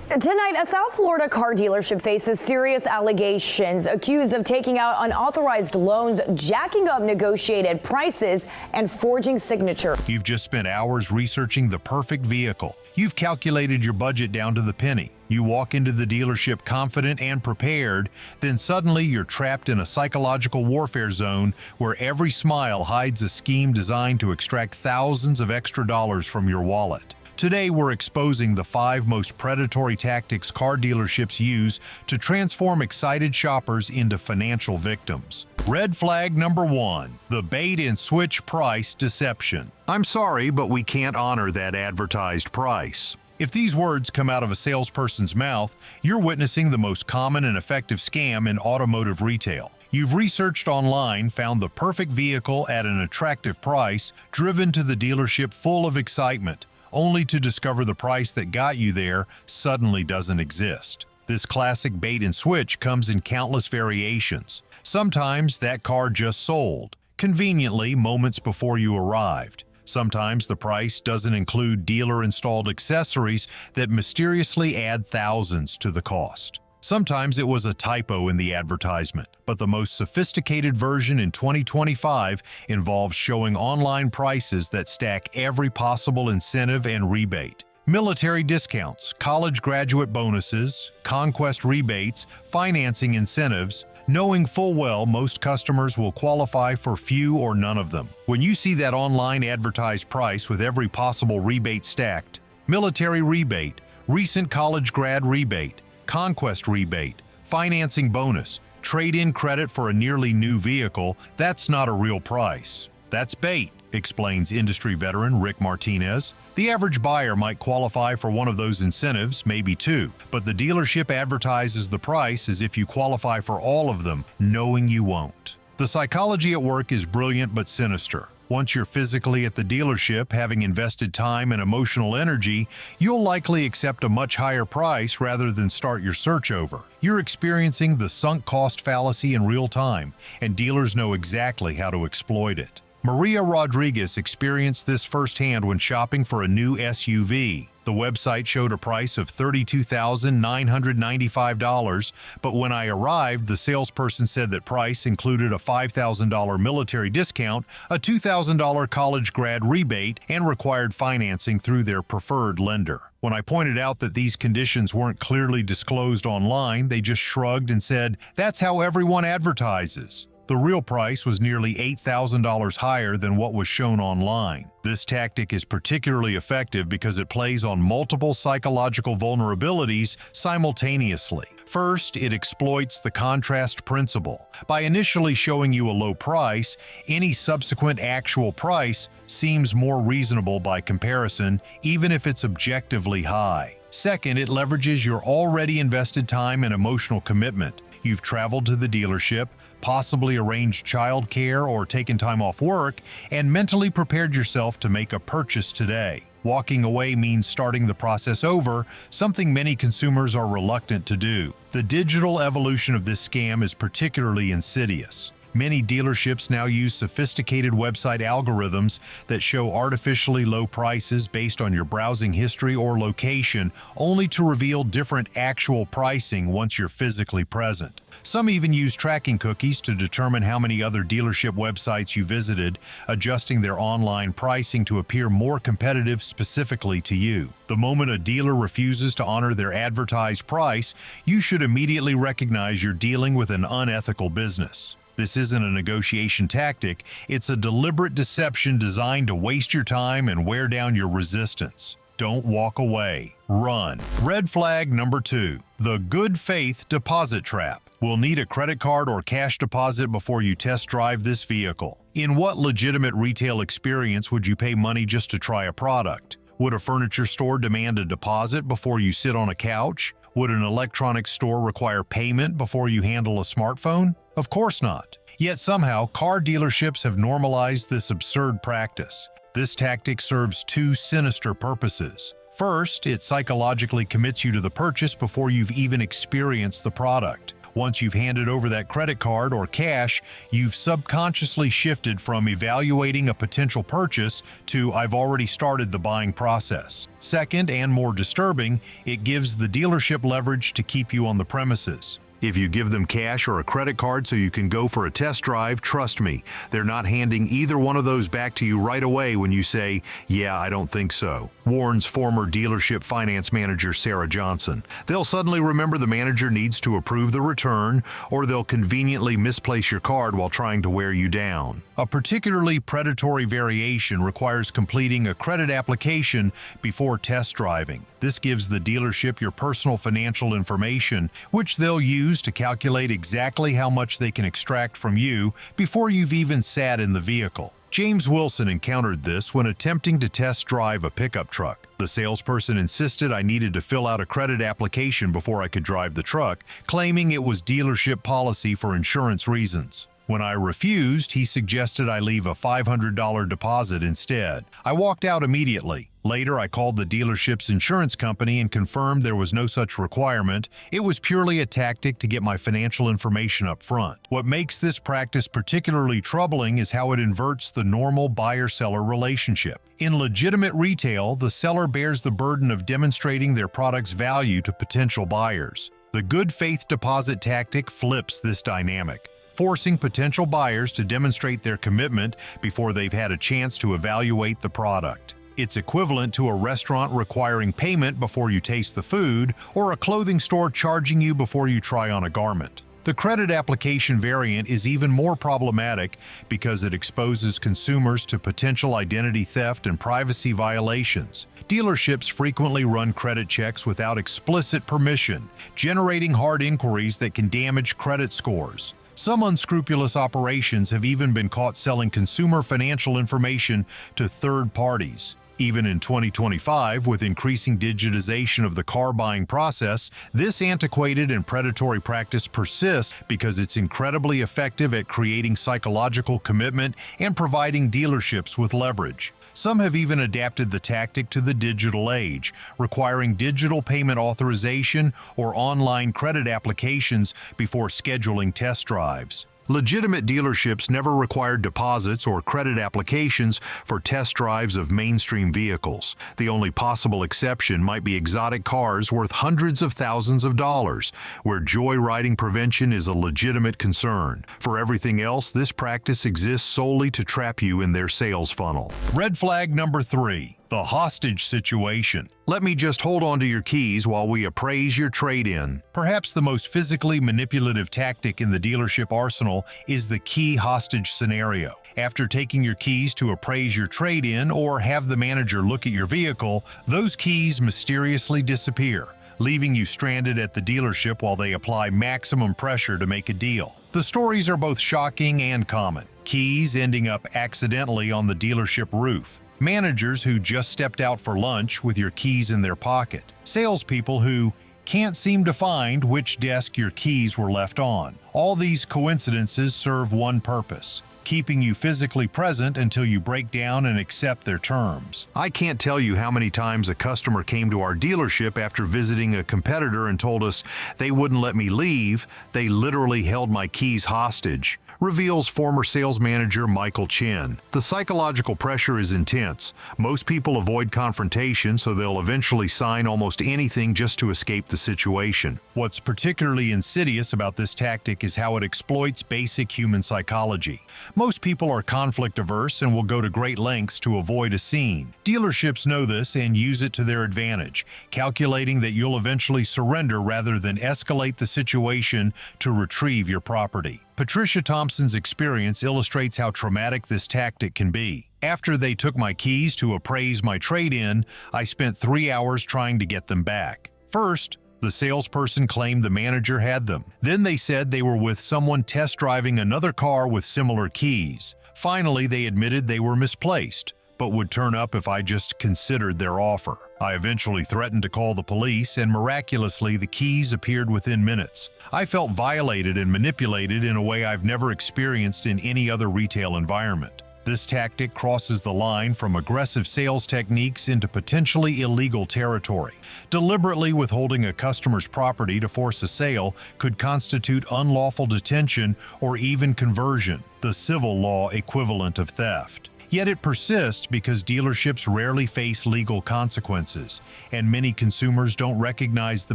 Tonight, a South Florida car dealership faces serious allegations, accused of taking out unauthorized loans, jacking up negotiated prices, and forging signatures. You've just spent hours researching the perfect vehicle. You've calculated your budget down to the penny. You walk into the dealership confident and prepared, then suddenly you're trapped in a psychological warfare zone where every smile hides a scheme designed to extract thousands of extra dollars from your wallet. Today, we're exposing the 5 most predatory tactics car dealerships use to transform excited shoppers into financial victims. Red flag number 1, the bait and switch price deception. I'm sorry, but we can't honor that advertised price. If these words come out of a salesperson's mouth, you're witnessing the most common and effective scam in automotive retail. You've researched online, found the perfect vehicle at an attractive price, driven to the dealership full of excitement, only to discover the price that got you there suddenly doesn't exist. This classic bait and switch comes in countless variations. Sometimes that car just sold, conveniently moments before you arrived. Sometimes the price doesn't include dealer-installed accessories that mysteriously add thousands to the cost. Sometimes it was a typo in the advertisement, but the most sophisticated version in 2025 involves showing online prices that stack every possible incentive and rebate. Military discounts, college graduate bonuses, conquest rebates, financing incentives, knowing full well most customers will qualify for few or none of them. When you see that online advertised price with every possible rebate stacked, military rebate, recent college grad rebate, conquest rebate, financing bonus, trade-in credit for a nearly new vehicle, that's not a real price. That's bait, explains industry veteran Rick Martinez. The average buyer might qualify for one of those incentives, maybe 2, but the dealership advertises the price as if you qualify for all of them, knowing you won't. The psychology at work is brilliant but sinister. Once you're physically at the dealership, having invested time and emotional energy, you'll likely accept a much higher price rather than start your search over. You're experiencing the sunk cost fallacy in real time, and dealers know exactly how to exploit it. Maria Rodriguez experienced this firsthand when shopping for a new SUV. The website showed a price of $32,995, but when I arrived, the salesperson said that price included a $5,000 military discount, a $2,000 college grad rebate, and required financing through their preferred lender. When I pointed out that these conditions weren't clearly disclosed online, they just shrugged and said, "That's how everyone advertises." The real price was nearly $8,000 higher than what was shown online. This tactic is particularly effective because it plays on multiple psychological vulnerabilities simultaneously. First, it exploits the contrast principle. By initially showing you a low price, any subsequent actual price seems more reasonable by comparison, even if it's objectively high. Second, it leverages your already invested time and emotional commitment. You've traveled to the dealership, possibly arranged childcare or taken time off work, and mentally prepared yourself to make a purchase today. Walking away means starting the process over, something many consumers are reluctant to do. The digital evolution of this scam is particularly insidious. Many dealerships now use sophisticated website algorithms that show artificially low prices based on your browsing history or location, only to reveal different actual pricing once you're physically present. Some even use tracking cookies to determine how many other dealership websites you visited, adjusting their online pricing to appear more competitive specifically to you. The moment a dealer refuses to honor their advertised price, you should immediately recognize you're dealing with an unethical business. This isn't a negotiation tactic, it's a deliberate deception designed to waste your time and wear down your resistance. Don't walk away. Run. Red flag number 2, the good faith deposit trap. We'll need a credit card or cash deposit before you test drive this vehicle. In what legitimate retail experience would you pay money just to try a product? Would a furniture store demand a deposit before you sit on a couch? Would an electronics store require payment before you handle a smartphone? Of course not. Yet somehow, car dealerships have normalized this absurd practice. This tactic serves 2 sinister purposes. First, it psychologically commits you to the purchase before you've even experienced the product. Once you've handed over that credit card or cash, you've subconsciously shifted from evaluating a potential purchase to "I've already started the buying process." Second, and more disturbing, it gives the dealership leverage to keep you on the premises. If you give them cash or a credit card so you can go for a test drive, trust me, they're not handing either one of those back to you right away when you say, "Yeah, I don't think so," warns former dealership finance manager Sarah Johnson. They'll suddenly remember the manager needs to approve the return, or they'll conveniently misplace your card while trying to wear you down. A particularly predatory variation requires completing a credit application before test driving. This gives the dealership your personal financial information, which they'll use to calculate exactly how much they can extract from you before you've even sat in the vehicle. James Wilson encountered this when attempting to test drive a pickup truck. The salesperson insisted I needed to fill out a credit application before I could drive the truck, claiming it was dealership policy for insurance reasons. When I refused, he suggested I leave a $500 deposit instead. I walked out immediately. Later, I called the dealership's insurance company and confirmed there was no such requirement. It was purely a tactic to get my financial information up front. What makes this practice particularly troubling is how it inverts the normal buyer-seller relationship. In legitimate retail, the seller bears the burden of demonstrating their product's value to potential buyers. The good faith deposit tactic flips this dynamic, forcing potential buyers to demonstrate their commitment before they've had a chance to evaluate the product. It's equivalent to a restaurant requiring payment before you taste the food, or a clothing store charging you before you try on a garment. The credit application variant is even more problematic because it exposes consumers to potential identity theft and privacy violations. Dealerships frequently run credit checks without explicit permission, generating hard inquiries that can damage credit scores. Some unscrupulous operations have even been caught selling consumer financial information to third parties. Even in 2025, with increasing digitization of the car buying process, this antiquated and predatory practice persists because it's incredibly effective at creating psychological commitment and providing dealerships with leverage. Some have even adapted the tactic to the digital age, requiring digital payment authorization or online credit applications before scheduling test drives. Legitimate dealerships never required deposits or credit applications for test drives of mainstream vehicles. The only possible exception might be exotic cars worth hundreds of thousands of dollars, where joyriding prevention is a legitimate concern. For everything else, this practice exists solely to trap you in their sales funnel. Red flag number 3. The hostage situation. Let me just hold on to your keys while we appraise your trade-in. Perhaps the most physically manipulative tactic in the dealership arsenal is the key hostage scenario. After taking your keys to appraise your trade-in or have the manager look at your vehicle, those keys mysteriously disappear, leaving you stranded at the dealership while they apply maximum pressure to make a deal. The stories are both shocking and common. Keys ending up accidentally on the dealership roof. Managers who just stepped out for lunch with your keys in their pocket. Salespeople who can't seem to find which desk your keys were left on. All these coincidences serve one purpose: keeping you physically present until you break down and accept their terms. I can't tell you how many times a customer came to our dealership after visiting a competitor and told us they wouldn't let me leave, they literally held my keys hostage, reveals former sales manager Michael Chin. The psychological pressure is intense. Most people avoid confrontation, so they'll eventually sign almost anything just to escape the situation. What's particularly insidious about this tactic is how it exploits basic human psychology. Most people are conflict averse and will go to great lengths to avoid a scene. Dealerships know this and use it to their advantage, calculating that you'll eventually surrender rather than escalate the situation to retrieve your property. Patricia Thompson's experience illustrates how traumatic this tactic can be. After they took my keys to appraise my trade-in, I spent 3 hours trying to get them back. First, the salesperson claimed the manager had them. Then they said they were with someone test driving another car with similar keys. Finally, they admitted they were misplaced, but would turn up if I just considered their offer. I eventually threatened to call the police, and miraculously the keys appeared within minutes. I felt violated and manipulated in a way I've never experienced in any other retail environment. This tactic crosses the line from aggressive sales techniques into potentially illegal territory. Deliberately withholding a customer's property to force a sale could constitute unlawful detention or even conversion, the civil law equivalent of theft. Yet it persists because dealerships rarely face legal consequences, and many consumers don't recognize the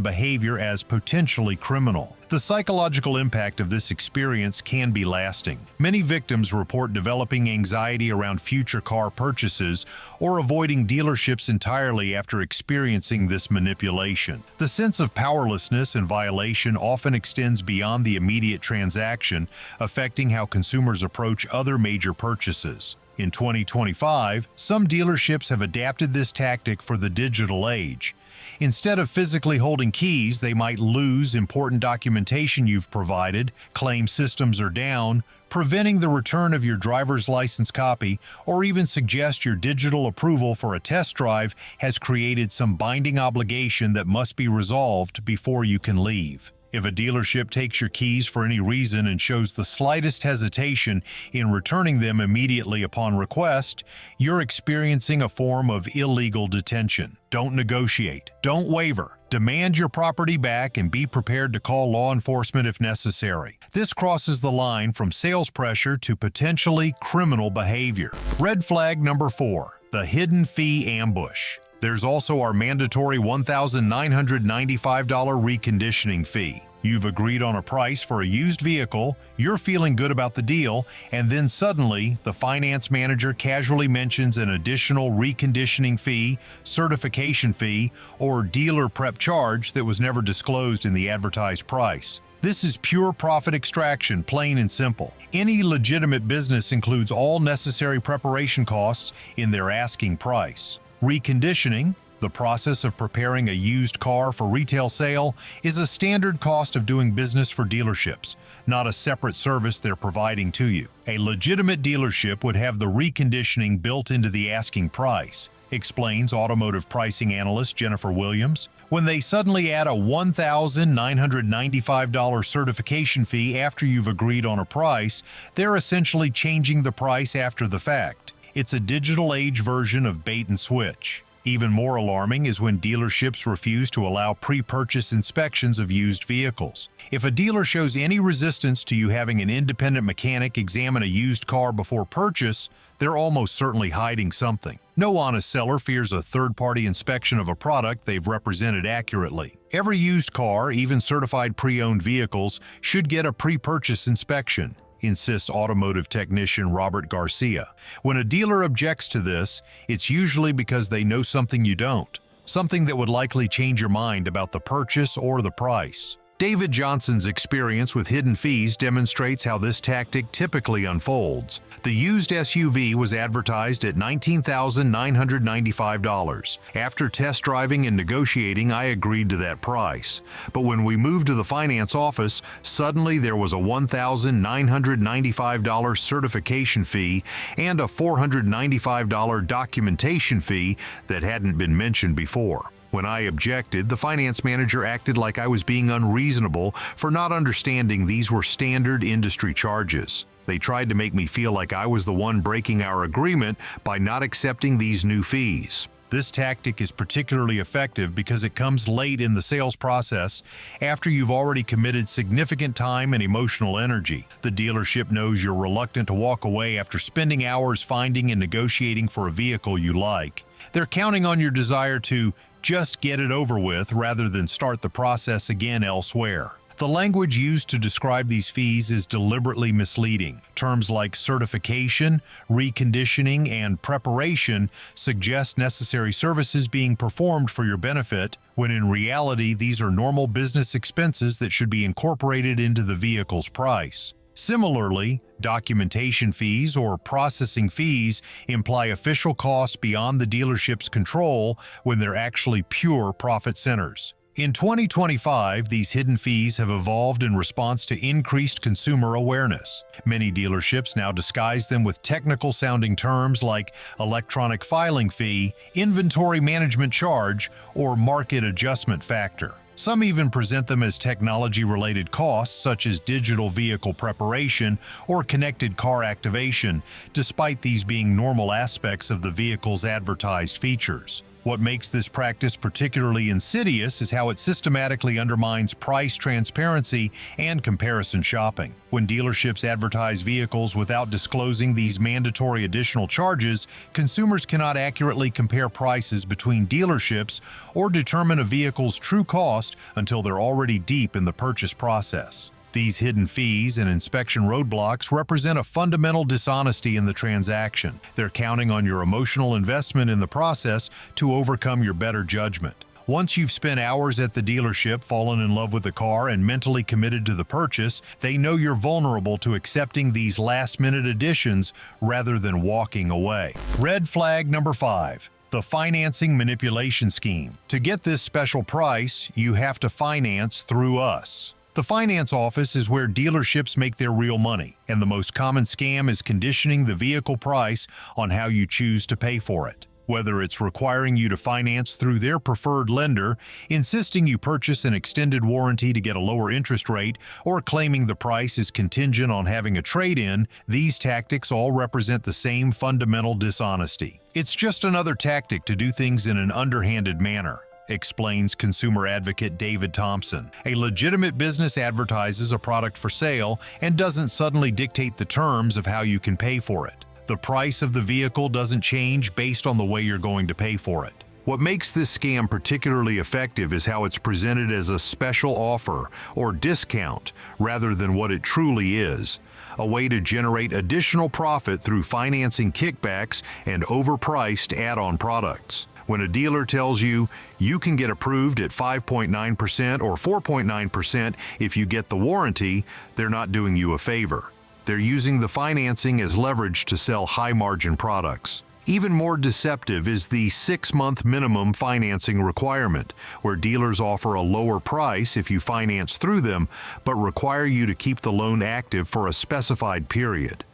behavior as potentially criminal. The psychological impact of this experience can be lasting. Many victims report developing anxiety around future car purchases or avoiding dealerships entirely after experiencing this manipulation. The sense of powerlessness and violation often extends beyond the immediate transaction, affecting how consumers approach other major purchases. In 2025, some dealerships have adapted this tactic for the digital age. Instead of physically holding keys, they might lose important documentation you've provided, claim systems are down, preventing the return of your driver's license copy, or even suggest your digital approval for a test drive has created some binding obligation that must be resolved before you can leave. If a dealership takes your keys for any reason and shows the slightest hesitation in returning them immediately upon request, you're experiencing a form of illegal detention. Don't negotiate. Don't waver. Demand your property back and be prepared to call law enforcement if necessary. This crosses the line from sales pressure to potentially criminal behavior. Red flag number 4, the hidden fee ambush. There's also our mandatory $1,995 reconditioning fee. You've agreed on a price for a used vehicle, you're feeling good about the deal, and then suddenly the finance manager casually mentions an additional reconditioning fee, certification fee, or dealer prep charge that was never disclosed in the advertised price. This is pure profit extraction, plain and simple. Any legitimate business includes all necessary preparation costs in their asking price. Reconditioning, the process of preparing a used car for retail sale, is a standard cost of doing business for dealerships, not a separate service they're providing to you. A legitimate dealership would have the reconditioning built into the asking price, explains automotive pricing analyst Jennifer Williams. When they suddenly add a $1,995 certification fee after you've agreed on a price, they're essentially changing the price after the fact. It's a digital age version of bait and switch. Even more alarming is when dealerships refuse to allow pre-purchase inspections of used vehicles. If a dealer shows any resistance to you having an independent mechanic examine a used car before purchase, they're almost certainly hiding something. No honest seller fears a third-party inspection of a product they've represented accurately. Every used car, even certified pre-owned vehicles, should get a pre-purchase inspection, insists automotive technician Robert Garcia. When a dealer objects to this, it's usually because they know something you don't, something that would likely change your mind about the purchase or the price. David Johnson's experience with hidden fees demonstrates how this tactic typically unfolds. The used SUV was advertised at $19,995. After test driving and negotiating, I agreed to that price. But when we moved to the finance office, suddenly there was a $1,995 certification fee and a $495 documentation fee that hadn't been mentioned before. When I objected, the finance manager acted like I was being unreasonable for not understanding these were standard industry charges. They tried to make me feel like I was the one breaking our agreement by not accepting these new fees. This tactic is particularly effective because it comes late in the sales process after you've already committed significant time and emotional energy. The dealership knows you're reluctant to walk away after spending hours finding and negotiating for a vehicle you like. They're counting on your desire to just get it over with rather than start the process again elsewhere. The language used to describe these fees is deliberately misleading. Terms like certification, reconditioning, and preparation suggest necessary services being performed for your benefit, when in reality these are normal business expenses that should be incorporated into the vehicle's price. Similarly, documentation fees or processing fees imply official costs beyond the dealership's control when they're actually pure profit centers. In 2025, these hidden fees have evolved in response to increased consumer awareness. Many dealerships now disguise them with technical-sounding terms like electronic filing fee, inventory management charge, or market adjustment factor. Some even present them as technology-related costs such as digital vehicle preparation or connected car activation, despite these being normal aspects of the vehicle's advertised features. What makes this practice particularly insidious is how it systematically undermines price transparency and comparison shopping. When dealerships advertise vehicles without disclosing these mandatory additional charges, consumers cannot accurately compare prices between dealerships or determine a vehicle's true cost until they're already deep in the purchase process. These hidden fees and inspection roadblocks represent a fundamental dishonesty in the transaction. They're counting on your emotional investment in the process to overcome your better judgment. Once you've spent hours at the dealership, fallen in love with the car, and mentally committed to the purchase, they know you're vulnerable to accepting these last-minute additions rather than walking away. Red flag number 5. The financing manipulation scheme. To get this special price, you have to finance through us. The finance office is where dealerships make their real money, and the most common scam is conditioning the vehicle price on how you choose to pay for it. Whether it's requiring you to finance through their preferred lender, insisting you purchase an extended warranty to get a lower interest rate, or claiming the price is contingent on having a trade-in, these tactics all represent the same fundamental dishonesty. It's just another tactic to do things in an underhanded manner, explains consumer advocate David Thompson. A legitimate business advertises a product for sale and doesn't suddenly dictate the terms of how you can pay for it. The price of the vehicle doesn't change based on the way you're going to pay for it. What makes this scam particularly effective is how it's presented as a special offer or discount rather than what it truly is, a way to generate additional profit through financing kickbacks and overpriced add-on products. When a dealer tells you you can get approved at 5.9% or 4.9% if you get the warranty, they're not doing you a favor. They're using the financing as leverage to sell high-margin products. Even more deceptive is the 6-month minimum financing requirement, where dealers offer a lower price if you finance through them, but require you to keep the loan active for a specified period.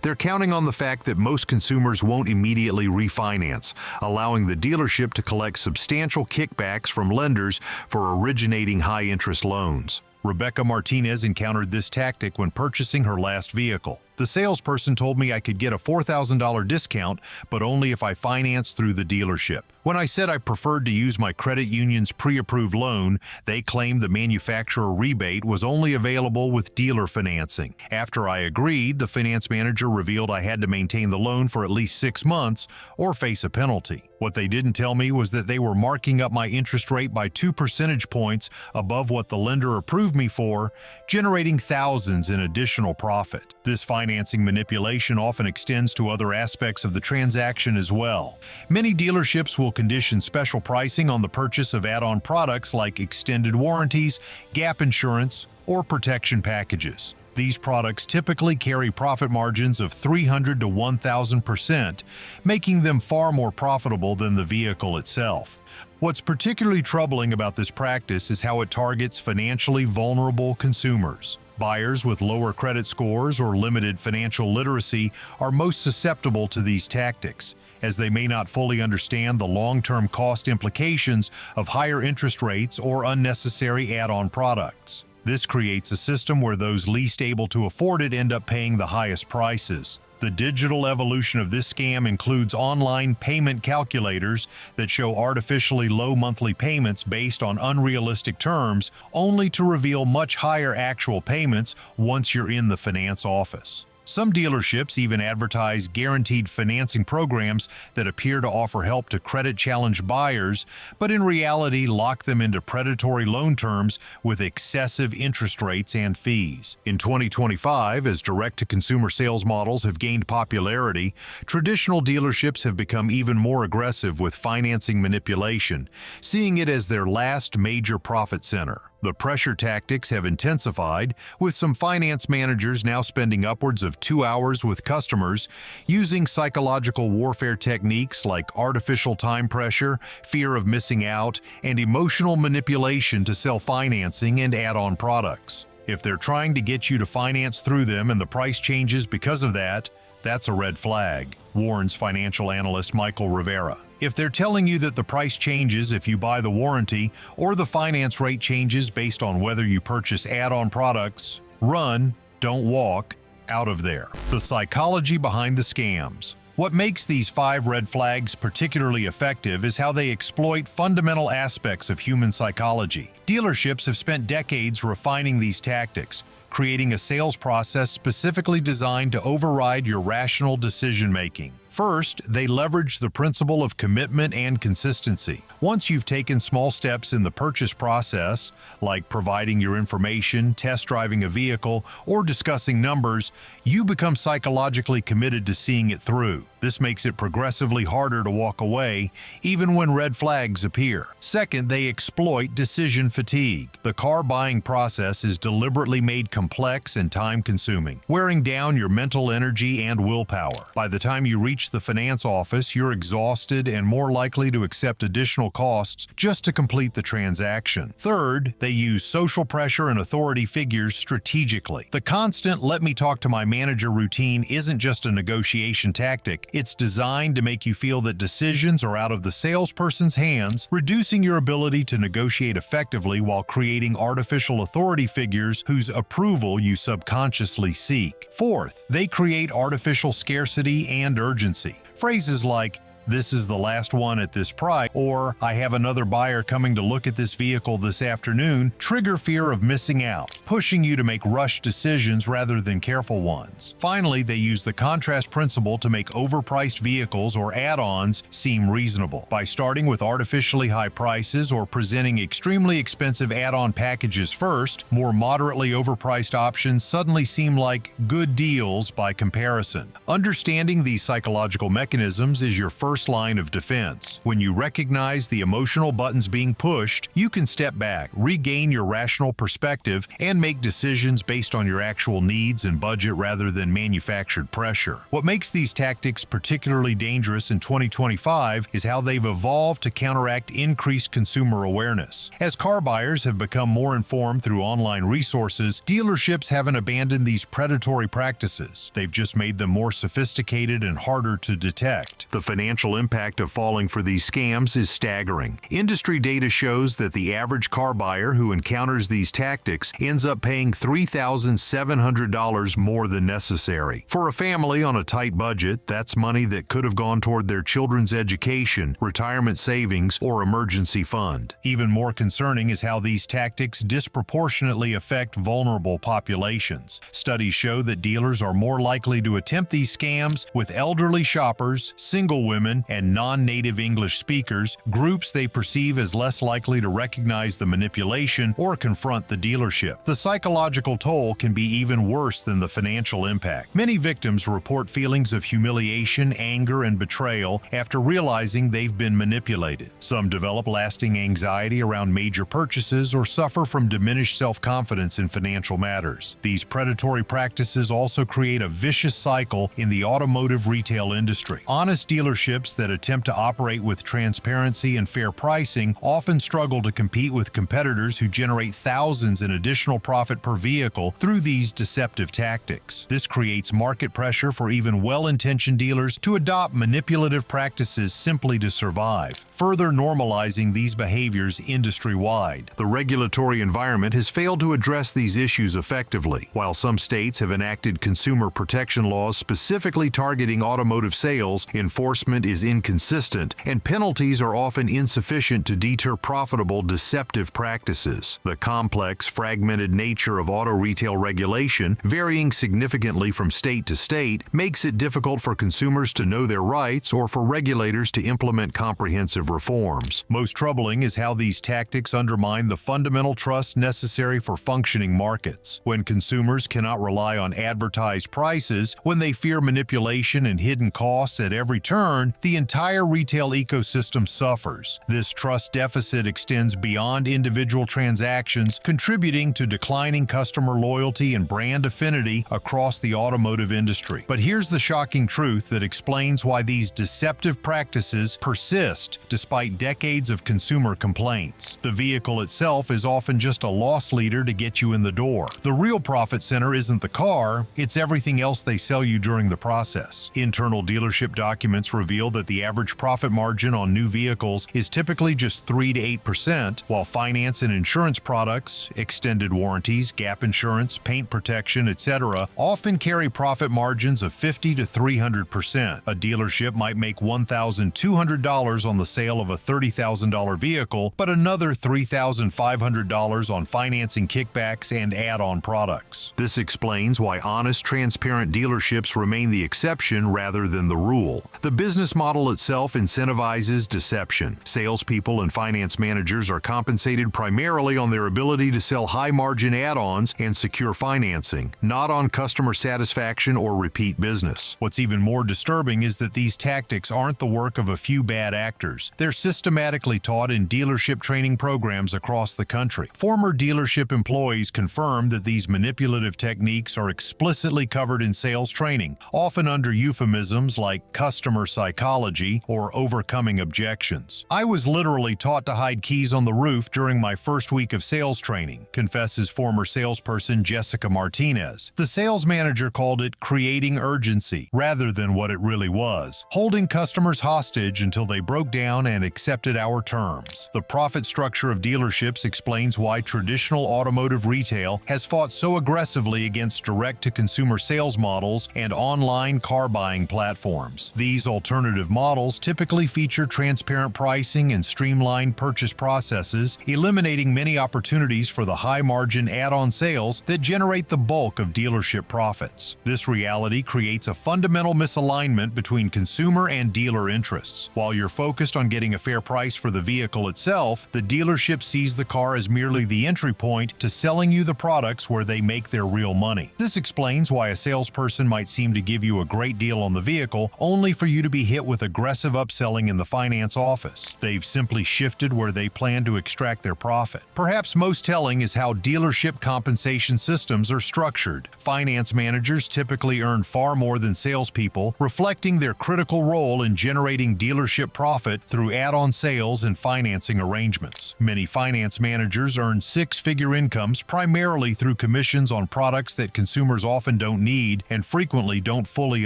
They're counting on the fact that most consumers won't immediately refinance, allowing the dealership to collect substantial kickbacks from lenders for originating high-interest loans. Rebecca Martinez encountered this tactic when purchasing her last vehicle. The salesperson told me I could get a $4,000 discount, but only if I financed through the dealership. When I said I preferred to use my credit union's pre-approved loan, they claimed the manufacturer rebate was only available with dealer financing. After I agreed, the finance manager revealed I had to maintain the loan for at least 6 months or face a penalty. What they didn't tell me was that they were marking up my interest rate by 2 percentage points above what the lender approved me for, generating thousands in additional profit. This financing manipulation often extends to other aspects of the transaction as well. Many dealerships will condition special pricing on the purchase of add-on products like extended warranties, gap insurance, or protection packages. These products typically carry profit margins of 300 to 1,000%, making them far more profitable than the vehicle itself. What's particularly troubling about this practice is how it targets financially vulnerable consumers. Buyers with lower credit scores or limited financial literacy are most susceptible to these tactics, as they may not fully understand the long-term cost implications of higher interest rates or unnecessary add-on products. This creates a system where those least able to afford it end up paying the highest prices. The digital evolution of this scam includes online payment calculators that show artificially low monthly payments based on unrealistic terms, only to reveal much higher actual payments once you're in the finance office. Some dealerships even advertise guaranteed financing programs that appear to offer help to credit-challenged buyers, but in reality lock them into predatory loan terms with excessive interest rates and fees. In 2025, as direct-to-consumer sales models have gained popularity, traditional dealerships have become even more aggressive with financing manipulation, seeing it as their last major profit center. The pressure tactics have intensified, with some finance managers now spending upwards of 2 hours with customers, using psychological warfare techniques like artificial time pressure, fear of missing out, and emotional manipulation to sell financing and add-on products. If they're trying to get you to finance through them and the price changes because of that, that's a red flag, warns financial analyst Michael Rivera. If they're telling you that the price changes if you buy the warranty or the finance rate changes based on whether you purchase add-on products, run, don't walk, out of there. The psychology behind the scams. What makes these 5 red flags particularly effective is how they exploit fundamental aspects of human psychology. Dealerships have spent decades refining these tactics, creating a sales process specifically designed to override your rational decision-making. First, they leverage the principle of commitment and consistency. Once you've taken small steps in the purchase process, like providing your information, test driving a vehicle, or discussing numbers, you become psychologically committed to seeing it through. This makes it progressively harder to walk away, even when red flags appear. Second, they exploit decision fatigue. The car buying process is deliberately made complex and time-consuming, wearing down your mental energy and willpower. By the time you reach the finance office, you're exhausted and more likely to accept additional costs just to complete the transaction. Third, they use social pressure and authority figures strategically. The constant "let me talk to my manager" routine isn't just a negotiation tactic. It's designed to make you feel that decisions are out of the salesperson's hands, reducing your ability to negotiate effectively while creating artificial authority figures whose approval you subconsciously seek. Fourth, they create artificial scarcity and urgency. Phrases like, "This is the last one at this price," or "I have another buyer coming to look at this vehicle this afternoon," trigger fear of missing out, pushing you to make rushed decisions rather than careful ones. Finally, they use the contrast principle to make overpriced vehicles or add-ons seem reasonable. By starting with artificially high prices or presenting extremely expensive add-on packages first, more moderately overpriced options suddenly seem like good deals by comparison. Understanding these psychological mechanisms is your first line of defense. When you recognize the emotional buttons being pushed, you can step back, regain your rational perspective, and make decisions based on your actual needs and budget rather than manufactured pressure. What makes these tactics particularly dangerous in 2025 is how they've evolved to counteract increased consumer awareness. As car buyers have become more informed through online resources, dealerships haven't abandoned these predatory practices. They've just made them more sophisticated and harder to detect. The financial impact of falling for these scams is staggering. Industry data shows that the average car buyer who encounters these tactics ends up paying $3,700 more than necessary. For a family on a tight budget, that's money that could have gone toward their children's education, retirement savings, or emergency fund. Even more concerning is how these tactics disproportionately affect vulnerable populations. Studies show that dealers are more likely to attempt these scams with elderly shoppers, single women, and non-native English speakers, groups they perceive as less likely to recognize the manipulation or confront the dealership. The psychological toll can be even worse than the financial impact. Many victims report feelings of humiliation, anger, and betrayal after realizing they've been manipulated. Some develop lasting anxiety around major purchases or suffer from diminished self-confidence in financial matters. These predatory practices also create a vicious cycle in the automotive retail industry. Honest dealerships that attempt to operate with transparency and fair pricing often struggle to compete with competitors who generate thousands in additional profit per vehicle through these deceptive tactics. This creates market pressure for even well-intentioned dealers to adopt manipulative practices simply to survive, further normalizing these behaviors industry-wide. The regulatory environment has failed to address these issues effectively. While some states have enacted consumer protection laws specifically targeting automotive sales, enforcement is inconsistent, and penalties are often insufficient to deter profitable deceptive practices. The complex, fragmented nature of auto retail regulation, varying significantly from state to state, makes it difficult for consumers to know their rights or for regulators to implement comprehensive reforms. Most troubling is how these tactics undermine the fundamental trust necessary for functioning markets. When consumers cannot rely on advertised prices, when they fear manipulation and hidden costs at every turn, the entire retail ecosystem suffers. This trust deficit extends beyond individual transactions, contributing to declining customer loyalty and brand affinity across the automotive industry. But here's the shocking truth that explains why these deceptive practices persist despite decades of consumer complaints. The vehicle itself is often just a loss leader to get you in the door. The real profit center isn't the car, it's everything else they sell you during the process. Internal dealership documents reveal reveal that the average profit margin on new vehicles is typically just 3 to 8%, while finance and insurance products, extended warranties, gap insurance, paint protection, etc., often carry profit margins of 50 to 300%. A dealership might make $1,200 on the sale of a $30,000 vehicle, but another $3,500 on financing kickbacks and add-on products. This explains why honest, transparent dealerships remain the exception rather than the rule. The business model itself incentivizes deception. Salespeople and finance managers are compensated primarily on their ability to sell high-margin add-ons and secure financing, not on customer satisfaction or repeat business. What's even more disturbing is that these tactics aren't the work of a few bad actors. They're systematically taught in dealership training programs across the country. Former dealership employees confirm that these manipulative techniques are explicitly covered in sales training, often under euphemisms like customer psychology or overcoming objections. I was literally taught to hide keys on the roof during my first week of sales training, confesses former salesperson Jessica Martinez. The sales manager called it creating urgency rather than what it really was, holding customers hostage until they broke down and accepted our terms. The profit structure of dealerships explains why traditional automotive retail has fought so aggressively against direct-to-consumer sales models and online car buying platforms. These alternative models typically feature transparent pricing and streamlined purchase processes, eliminating many opportunities for the high-margin add-on sales that generate the bulk of dealership profits. This reality creates a fundamental misalignment between consumer and dealer interests. While you're focused on getting a fair price for the vehicle itself, the dealership sees the car as merely the entry point to selling you the products where they make their real money. This explains why a salesperson might seem to give you a great deal on the vehicle only for you to be hit with aggressive upselling in the finance office. They've simply shifted where they plan to extract their profit. Perhaps most telling is how dealership compensation systems are structured. Finance managers typically earn far more than salespeople, reflecting their critical role in generating dealership profit through add-on sales and financing arrangements. Many finance managers earn six-figure incomes primarily through commissions on products that consumers often don't need and frequently don't fully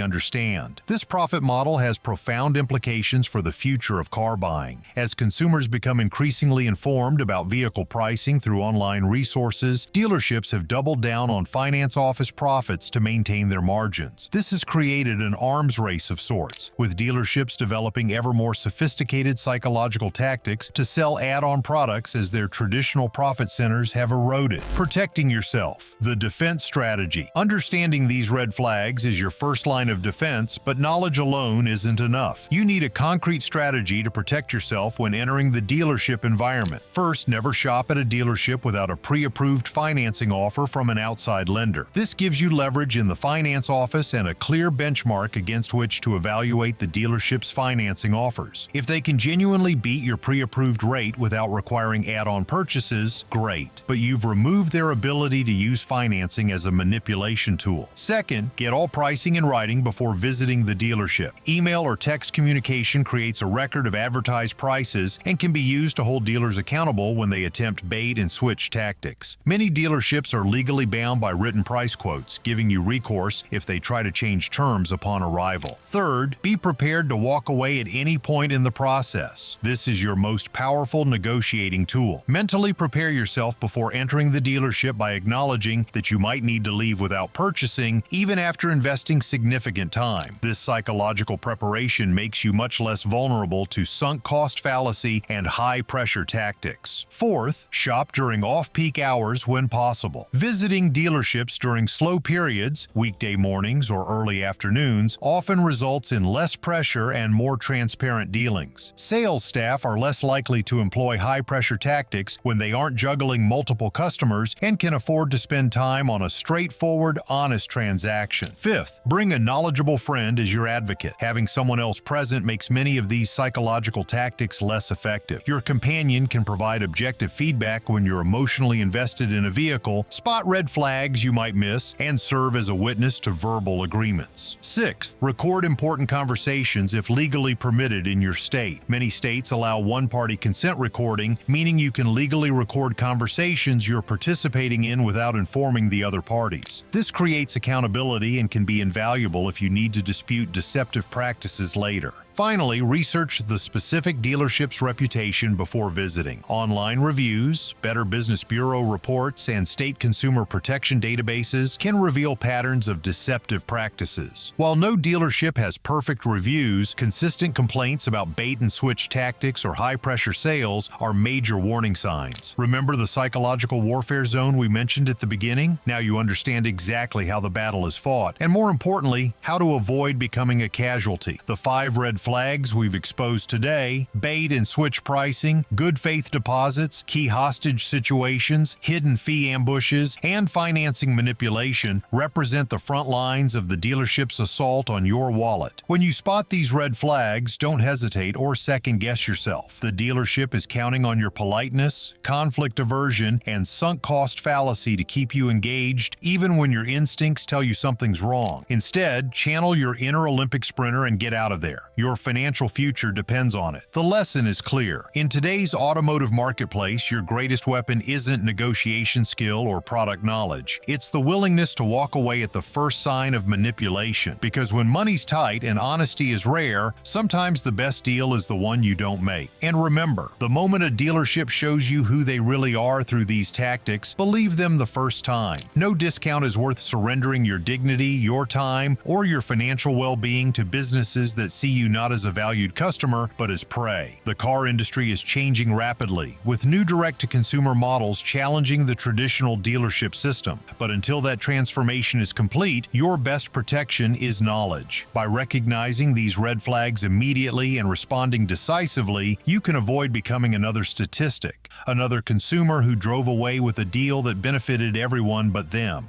understand. This profit model has profound implications for the future of car buying. As consumers become increasingly informed about vehicle pricing through online resources, dealerships have doubled down on finance office profits to maintain their margins. This has created an arms race of sorts, with dealerships developing ever more sophisticated psychological tactics to sell add-on products as their traditional profit centers have eroded. Protecting yourself. The defense strategy. Understanding these red flags is your first line of defense, but knowledge alone isn't enough. You need a concrete strategy to protect yourself when entering the dealership environment. First, never shop at a dealership without a pre-approved financing offer from an outside lender. This gives you leverage in the finance office and a clear benchmark against which to evaluate the dealership's financing offers. If they can genuinely beat your pre-approved rate without requiring add-on purchases, great. But you've removed their ability to use financing as a manipulation tool. Second, get all pricing in writing before visiting the dealership. Email or text communication creates a record of advertised prices and can be used to hold dealers accountable when they attempt bait and switch tactics. Many dealerships are legally bound by written price quotes, giving you recourse if they try to change terms upon arrival. Third, be prepared to walk away at any point in the process. This is your most powerful negotiating tool. Mentally prepare yourself before entering the dealership by acknowledging that you might need to leave without purchasing, even after investing significant time. This psychological preparation makes you much less vulnerable to sunk cost fallacy and high-pressure tactics. Fourth, shop during off-peak hours when possible. Visiting dealerships during slow periods, weekday mornings or early afternoons, often results in less pressure and more transparent dealings. Sales staff are less likely to employ high-pressure tactics when they aren't juggling multiple customers and can afford to spend time on a straightforward, honest transaction. Fifth, bring a knowledgeable friend as your advocate. Having someone else present makes many of these psychological tactics less effective. Your companion can provide objective feedback when you're emotionally invested in a vehicle, spot red flags you might miss, and serve as a witness to verbal agreements. Sixth, record important conversations if legally permitted in your state. Many states allow one-party consent recording, meaning you can legally record conversations you're participating in without informing the other parties. This creates accountability and can be invaluable if you need to dispute deceptive practices later. Finally, research the specific dealership's reputation before visiting. Online reviews, Better Business Bureau reports, and state consumer protection databases can reveal patterns of deceptive practices. While no dealership has perfect reviews, consistent complaints about bait-and-switch tactics or high-pressure sales are major warning signs. Remember the psychological warfare zone we mentioned at the beginning? Now you understand exactly how the battle is fought, and more importantly, how to avoid becoming a casualty. The 5 red flags we've exposed today: bait and switch pricing, good faith deposits, key hostage situations, hidden fee ambushes, and financing manipulation represent the front lines of the dealership's assault on your wallet. When you spot these red flags, don't hesitate or second guess yourself. The dealership is counting on your politeness, conflict aversion, and sunk cost fallacy to keep you engaged even when your instincts tell you something's wrong. Instead, channel your inner Olympic sprinter and get out of there. Your financial future depends on it. The lesson is clear. In today's automotive marketplace, your greatest weapon isn't negotiation skill or product knowledge. It's the willingness to walk away at the first sign of manipulation. Because when money's tight and honesty is rare, sometimes the best deal is the one you don't make. And remember, the moment a dealership shows you who they really are through these tactics, believe them the first time. No discount is worth surrendering your dignity, your time, or your financial well-being to businesses that see you not as a valued customer, but as prey. The car industry is changing rapidly, with new direct-to-consumer models challenging the traditional dealership system. But until that transformation is complete, your best protection is knowledge. By recognizing these red flags immediately and responding decisively, you can avoid becoming another statistic, another consumer who drove away with a deal that benefited everyone but them.